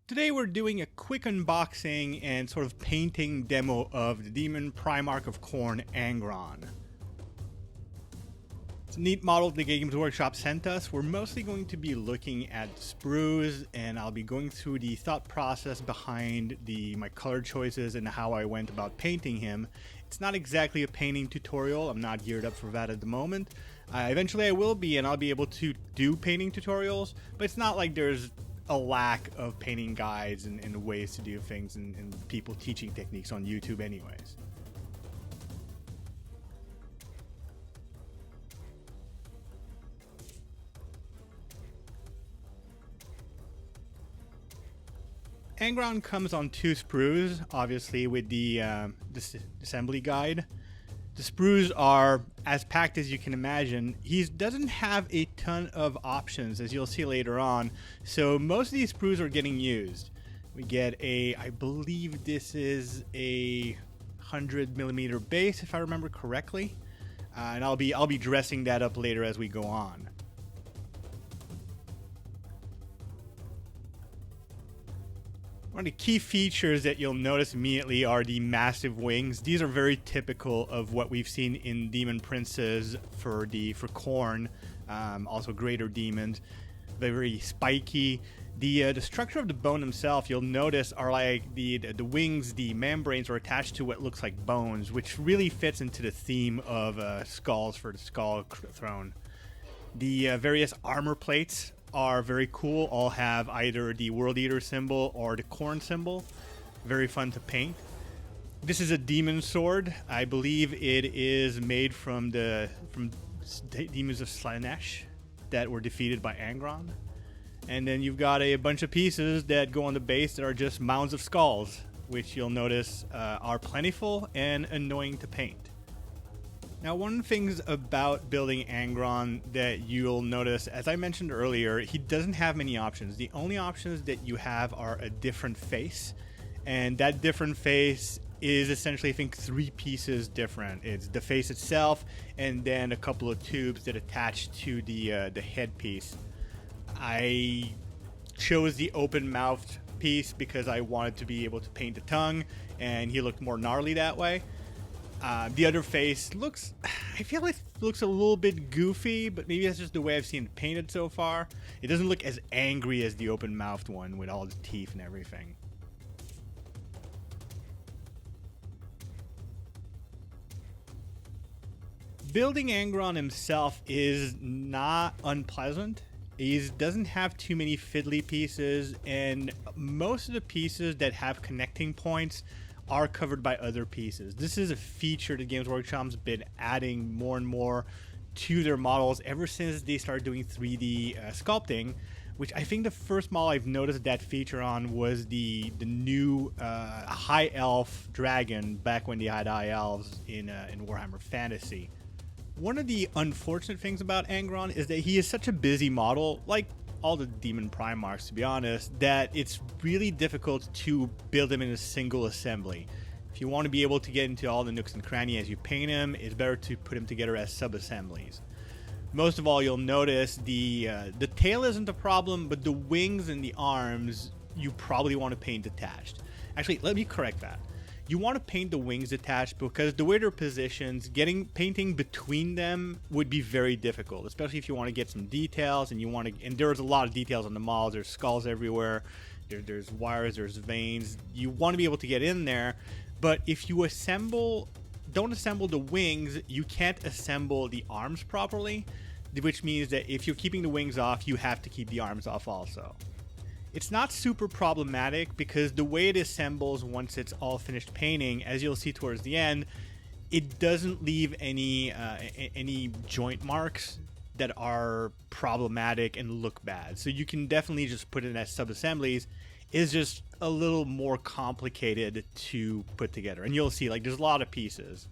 Today we're doing a quick unboxing and sort of painting demo of the Demon Primarch of Khorne, Angron. It's a neat model the Games Workshop sent us. We're mostly going to be looking at sprues, and I'll be going through the thought process behind my color choices and how I went about painting him. It's not exactly a painting tutorial. I'm not geared up for that at the moment. Eventually I will be, and I'll be able to do painting tutorials, but it's not like there's a lack of painting guides and ways to do things and people teaching techniques on YouTube anyways. Angron comes on 2 sprues, obviously with the assembly guide. The sprues are as packed as you can imagine. He doesn't have a ton of options, as you'll see later on, so most of these sprues are getting used. We get I believe this is a 100mm base, if I remember correctly, and I'll be dressing that up later as we go on. One of the key features that you'll notice immediately are the massive wings. These are very typical of what we've seen in Demon Princes for Khorne, also greater demons. They're very spiky. The structure of the bone himself, you'll notice, are like the wings, the membranes are attached to what looks like bones, which really fits into the theme of skulls for the skull throne. The various armor plates are very cool. All have either the World Eater symbol or the Khorne symbol. Very fun to paint. This is a demon sword. I believe it is made from demons of Slaanesh that were defeated by Angron. And then you've got a bunch of pieces that go on the base that are just mounds of skulls, which you'll notice are plentiful and annoying to paint. Now, one of the things about building Angron that you'll notice, as I mentioned earlier, he doesn't have many options. The only options that you have are a different face, and that different face is essentially, I think, 3 pieces different. It's the face itself, and then a couple of tubes that attach to the headpiece. I chose the open-mouthed piece because I wanted to be able to paint the tongue, and he looked more gnarly that way. The other face I feel like it looks a little bit goofy, but maybe that's just the way I've seen it painted so far. It doesn't look as angry as the open-mouthed one with all the teeth and everything. Building Angron himself is not unpleasant. He doesn't have too many fiddly pieces, and most of the pieces that have connecting points are covered by other pieces. This is a feature that Games Workshop's been adding more and more to their models ever since they started doing 3D sculpting, which I think the first model I've noticed that feature on was the new High Elf dragon back when they had High Elves in Warhammer Fantasy. One of the unfortunate things about Angron is that he is such a busy model, like all the Demon Primarchs, to be honest, that it's really difficult to build him in a single assembly. If you want to be able to get into all the nooks and crannies as you paint him, it's better to put him together as sub-assemblies. Most of all, you'll notice the tail isn't a problem, but the wings and the arms you probably want to paint attached. Actually, let me correct that. You want to paint the wings attached because the way they're positioned, painting between them would be very difficult, especially if you want to get some details and there's a lot of details on the models. There's skulls everywhere, there's wires, there's veins. You want to be able to get in there, but if you don't assemble the wings, you can't assemble the arms properly, which means that if you're keeping the wings off, you have to keep the arms off also. It's not super problematic because the way it assembles once it's all finished painting, as you'll see towards the end, it doesn't leave any joint marks that are problematic and look bad. So you can definitely just put it as sub-assemblies. It's just a little more complicated to put together. And you'll see, like, there's a lot of pieces.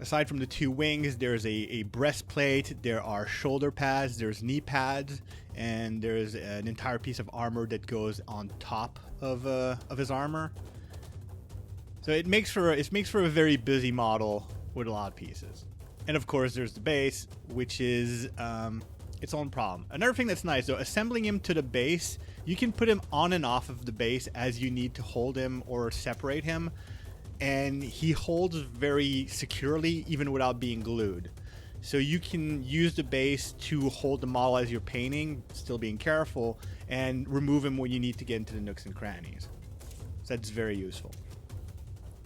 Aside from the 2 wings, there's a breastplate, there are shoulder pads, there's knee pads, and there's an entire piece of armor that goes on top of his armor. So it makes for a very busy model with a lot of pieces. And of course, there's the base, which is its own problem. Another thing that's nice though, assembling him to the base, you can put him on and off of the base as you need to hold him or separate him, and he holds very securely even without being glued. So you can use the base to hold the model as you're painting, still being careful, and remove him when you need to get into the nooks and crannies. So that's very useful.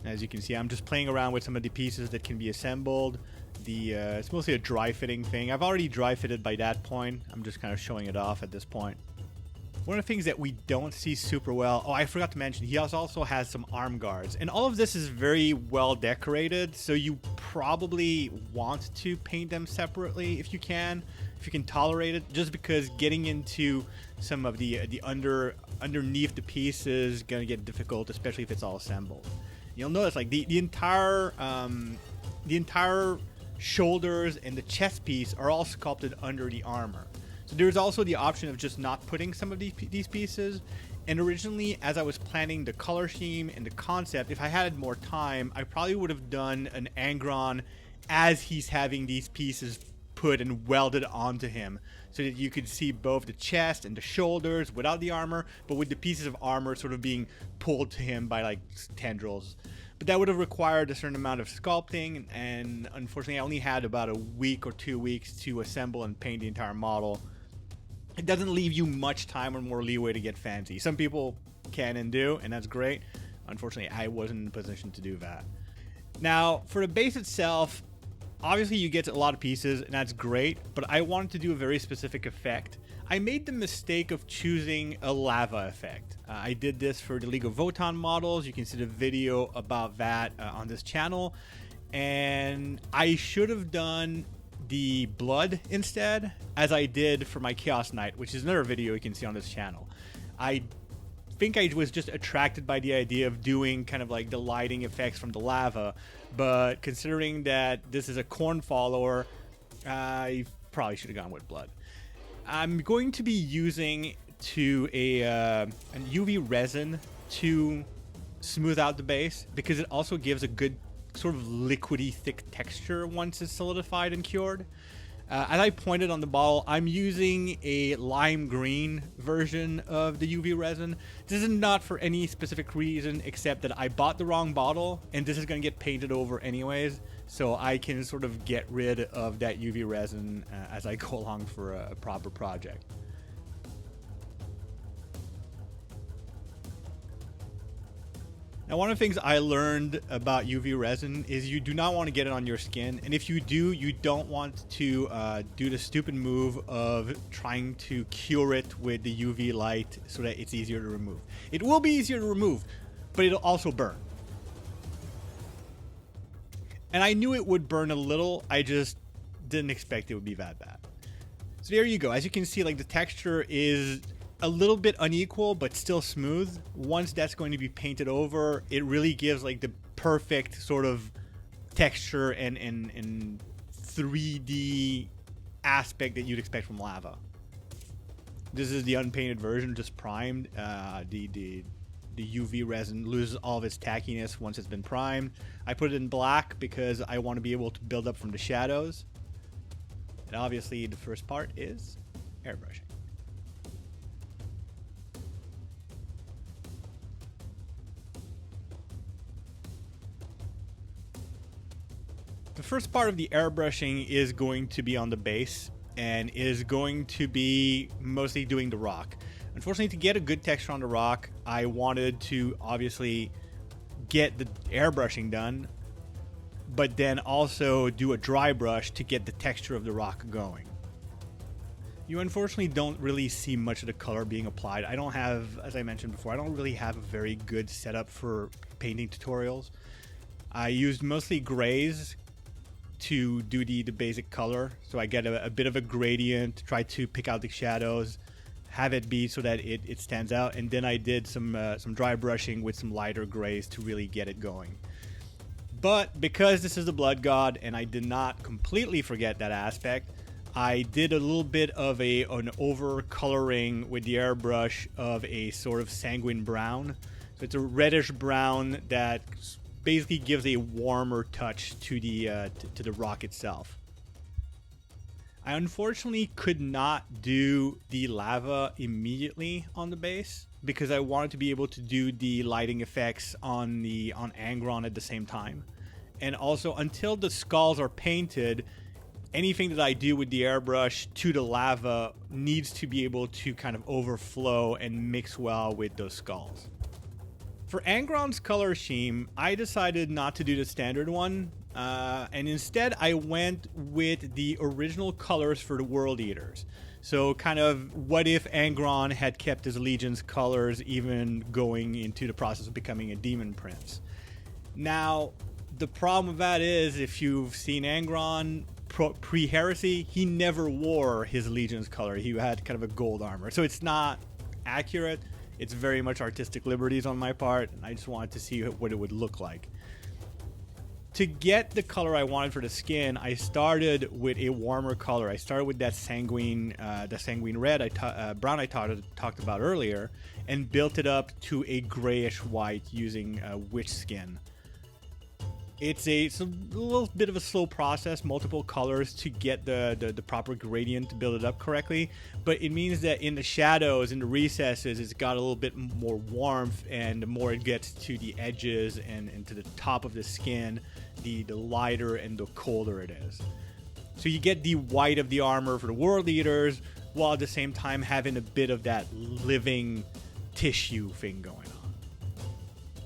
As you can see, I'm just playing around with some of the pieces that can be assembled. It's mostly a dry fitting thing. I've already dry fitted by that point. I'm just kind of showing it off at this point. One of the things that we don't see super well, oh, I forgot to mention, he also has some arm guards. And all of this is very well decorated, so you probably want to paint them separately if you can tolerate it, just because getting into some of the underneath the piece is going to get difficult, especially if it's all assembled. You'll notice like the entire shoulders and the chest piece are all sculpted under the armor. So there's also the option of just not putting some of these pieces. And originally, as I was planning the color scheme and the concept, if I had more time, I probably would have done an Angron as he's having these pieces put and welded onto him, so that you could see both the chest and the shoulders without the armor, but with the pieces of armor sort of being pulled to him by like tendrils. But that would have required a certain amount of sculpting, and unfortunately I only had about a week or 2 weeks to assemble and paint the entire model. It doesn't leave you much time or more leeway to get fancy. Some people can and do, and that's great. Unfortunately, I wasn't in a position to do that. Now, for the base itself, obviously you get a lot of pieces, and that's great, but I wanted to do a very specific effect. I made the mistake of choosing a lava effect. I did this for the League of Votann models. You can see the video about that on this channel. And I should have done the blood instead, as I did for my Chaos Knight, which is another video you can see on this channel. I think I was just attracted by the idea of doing kind of like the lighting effects from the lava, but considering that this is a Khorne follower, I probably should have gone with blood. I'm going to be using an UV resin to smooth out the base, because it also gives a good sort of liquidy thick texture once it's solidified and cured. As I pointed on the bottle, I'm using a lime green version of the UV resin. This is not for any specific reason except that I bought the wrong bottle, and this is going to get painted over anyways, so I can sort of get rid of that UV resin as I go along for a proper project. Now, one of the things I learned about UV resin is you do not want to get it on your skin, and if you do, you don't want to do the stupid move of trying to cure it with the UV light so that it's easier to remove. It will be easier to remove, but it'll also burn. And I knew it would burn a little, I just didn't expect it would be that bad. So there you go. As you can see, like, the texture is a little bit unequal but still smooth. Once that's going to be painted over, it really gives like the perfect sort of texture and 3D aspect that you'd expect from lava. This is the unpainted version, just primed. The UV resin loses all of its tackiness once it's been primed. I put it in black because I want to be able to build up from the shadows. And obviously the first part is airbrushing. The first part of the airbrushing is going to be on the base and is going to be mostly doing the rock. Unfortunately, to get a good texture on the rock, I wanted to obviously get the airbrushing done, but then also do a dry brush to get the texture of the rock going. You unfortunately don't really see much of the color being applied. I don't have, as I mentioned before, I don't really have a very good setup for painting tutorials. I used mostly grays to do the basic color, so I get a bit of a gradient, try to pick out the shadows, have it be so that it stands out, and then I did some dry brushing with some lighter grays to really get it going. But because this is the Blood God and I did not completely forget that aspect, I did a little bit of an over coloring with the airbrush of a sort of sanguine brown. So it's a reddish brown that basically gives a warmer touch to the rock itself. I unfortunately could not do the lava immediately on the base because I wanted to be able to do the lighting effects on Angron at the same time. And also, until the skulls are painted, anything that I do with the airbrush to the lava needs to be able to kind of overflow and mix well with those skulls. For Angron's color scheme, I decided not to do the standard one, and instead I went with the original colors for the World Eaters. So kind of what if Angron had kept his Legion's colors even going into the process of becoming a Demon Prince. Now, the problem with that is, if you've seen Angron pre-heresy, he never wore his Legion's color. He had kind of a gold armor. So it's not accurate. It's very much artistic liberties on my part, and I just wanted to see what it would look like. To get the color I wanted for the skin, I started with a warmer color. I started with that sanguine red, brown I talked about earlier, and built it up to a grayish white using witch skin. It's a little bit of a slow process, multiple colors to get the proper gradient to build it up correctly, but it means that in the shadows, in the recesses, it's got a little bit more warmth, and the more it gets to the edges and to the top of the skin, the lighter and the colder it is. So you get the white of the armor for the World Eaters, while at the same time having a bit of that living tissue thing going on.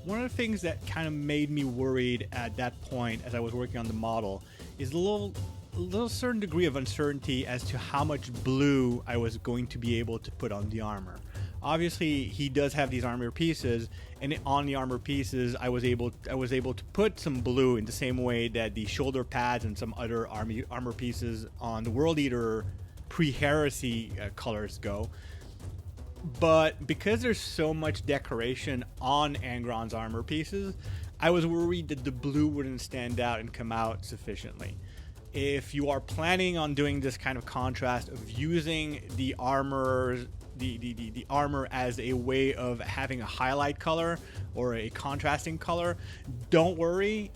One of the things that kind of made me worried at that point as I was working on the model is a little certain degree of uncertainty as to how much blue I was going to be able to put on the armor. Obviously, he does have these armor pieces, and on the armor pieces, I was able to put some blue in the same way that the shoulder pads and some other armor pieces on the World Eater pre-heresy colors go. But because there's so much decoration on Angron's armor pieces, I was worried that the blue wouldn't stand out and come out sufficiently. If you are planning on doing this kind of contrast of using the armor as a way of having a highlight color or a contrasting color, don't worry.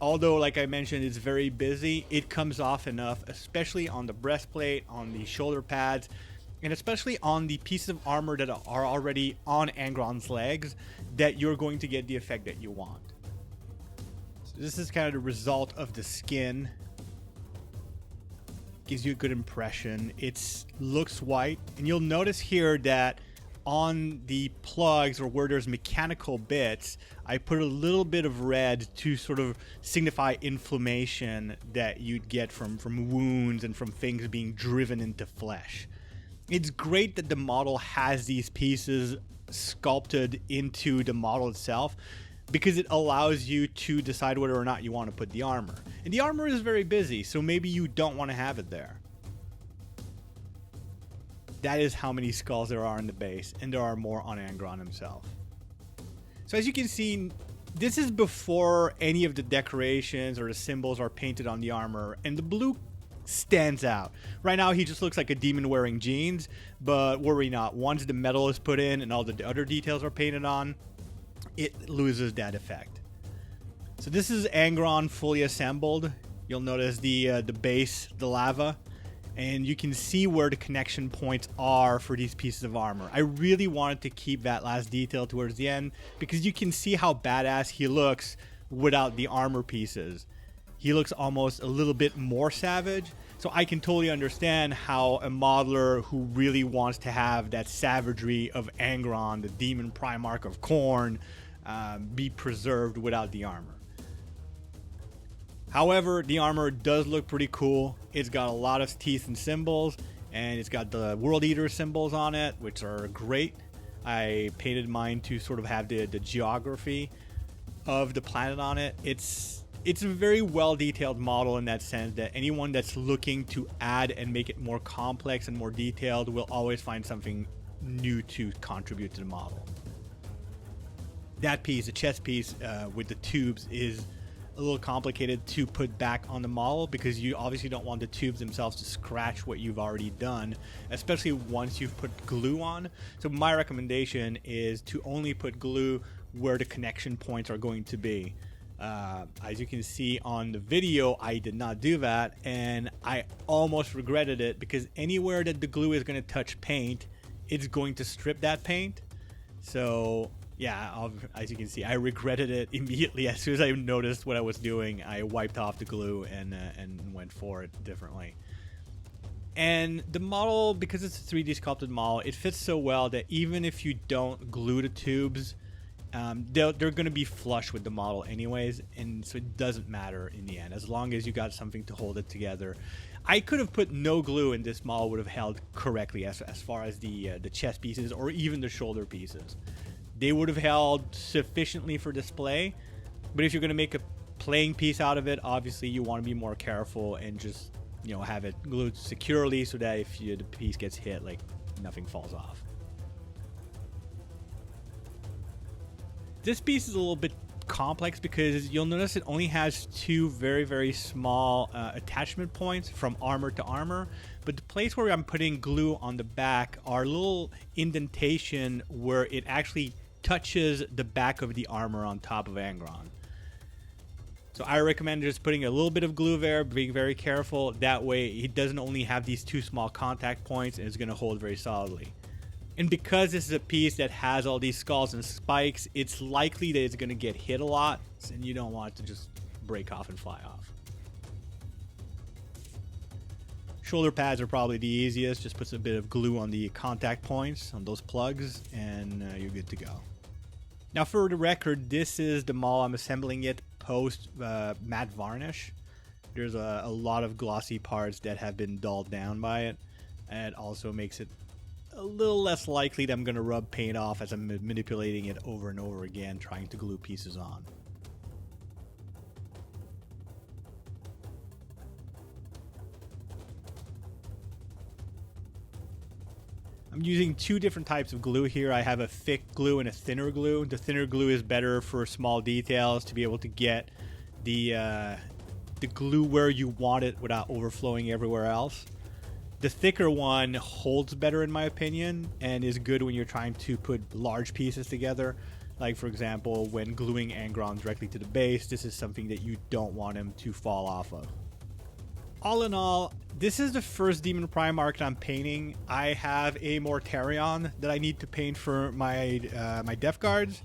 Although like I mentioned, it's very busy, it comes off enough, especially on the breastplate, on the shoulder pads, and especially on the pieces of armor that are already on Angron's legs, that you're going to get the effect that you want. So this is kind of the result of the skin. Gives you a good impression. It looks white, and you'll notice here that on the plugs, or where there's mechanical bits, I put a little bit of red to sort of signify inflammation that you'd get from wounds and from things being driven into flesh. It's great that the model has these pieces sculpted into the model itself, because it allows you to decide whether or not you want to put the armor. And the armor is very busy, so maybe you don't want to have it there. That is how many skulls there are in the base, and there are more on Angron himself. So as you can see, this is before any of the decorations or the symbols are painted on the armor, and the blue stands out. Right now he just looks like a demon wearing jeans, but worry not. Once the metal is put in and all the other details are painted on, it loses that effect. So this is Angron fully assembled. You'll notice the base, the lava, and you can see where the connection points are for these pieces of armor. I really wanted to keep that last detail towards the end, because you can see how badass he looks without the armor pieces. He looks almost a little bit more savage. So I can totally understand how a modeler who really wants to have that savagery of Angron, the Demon Primarch of Khorne, be preserved without the armor. However, the armor does look pretty cool. It's got a lot of teeth and symbols, and it's got the World Eater symbols on it, which are great. I painted mine to sort of have the geography of the planet on it. It's a very well detailed model in that sense that anyone that's looking to add and make it more complex and more detailed will always find something new to contribute to the model. That piece, the chest piece with the tubes, is a little complicated to put back on the model, because you obviously don't want the tubes themselves to scratch what you've already done, especially once you've put glue on. So my recommendation is to only put glue where the connection points are going to be. As you can see on the video, I did not do that, and I almost regretted it, because anywhere that the glue is going to touch paint, it's going to strip that paint. So yeah, as you can see, I regretted it immediately. As soon as I noticed what I was doing, I wiped off the glue and went for it differently. And the model, because it's a 3D sculpted model, it fits so well that even if you don't glue the tubes, they're going to be flush with the model anyways, and so it doesn't matter in the end, as long as you got something to hold it together. I could have put no glue and this model would have held correctly as far as the chest pieces or even the shoulder pieces. They would have held sufficiently for display, but if you're going to make a playing piece out of it, obviously you want to be more careful and just, you know, have it glued securely so that if the piece gets hit, like, nothing falls off. This piece is a little bit complex because you'll notice it only has two very, very small attachment points from armor to armor, but the place where I'm putting glue on the back are a little indentation where it actually touches the back of the armor on top of Angron. So I recommend just putting a little bit of glue there, being very careful. That way it doesn't only have these two small contact points, and it's going to hold very solidly. And because this is a piece that has all these skulls and spikes, it's likely that it's going to get hit a lot, and you don't want it to just break off and fly off. Shoulder pads are probably the easiest. Just put a bit of glue on the contact points, on those plugs, and you're good to go. Now for the record, this is the model I'm assembling it post matte varnish. There's a lot of glossy parts that have been dulled down by it, and it also makes it a little less likely that I'm going to rub paint off as I'm manipulating it over and over again, trying to glue pieces on. I'm using two different types of glue here. I have a thick glue and a thinner glue. The thinner glue is better for small details, to be able to get the glue where you want it without overflowing everywhere else. The thicker one holds better in my opinion, and is good when you're trying to put large pieces together. Like for example, when gluing Angron directly to the base, this is something that you don't want him to fall off of. All in all, this is the first Demon Primarch I'm painting. I have a Mortarion that I need to paint for my my Death Guards.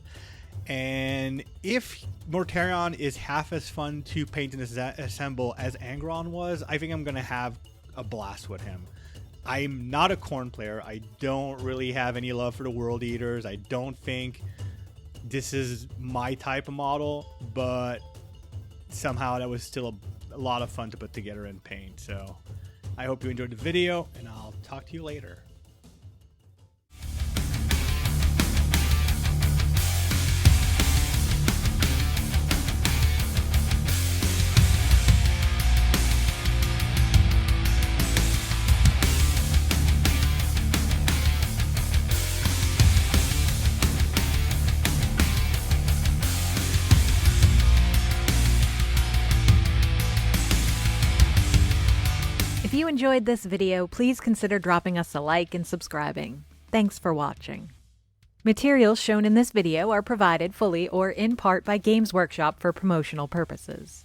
And if Mortarion is half as fun to paint and assemble as Angron was, I think I'm going to have a blast with him. I'm not a Khorne player. I don't really have any love for the World Eaters. I don't think this is my type of model, but somehow that was still a lot of fun to put together and paint. So I hope you enjoyed the video, and I'll talk to you later. If you enjoyed this video, please consider dropping us a like and subscribing. Thanks for watching. Materials shown in this video are provided fully or in part by Games Workshop for promotional purposes.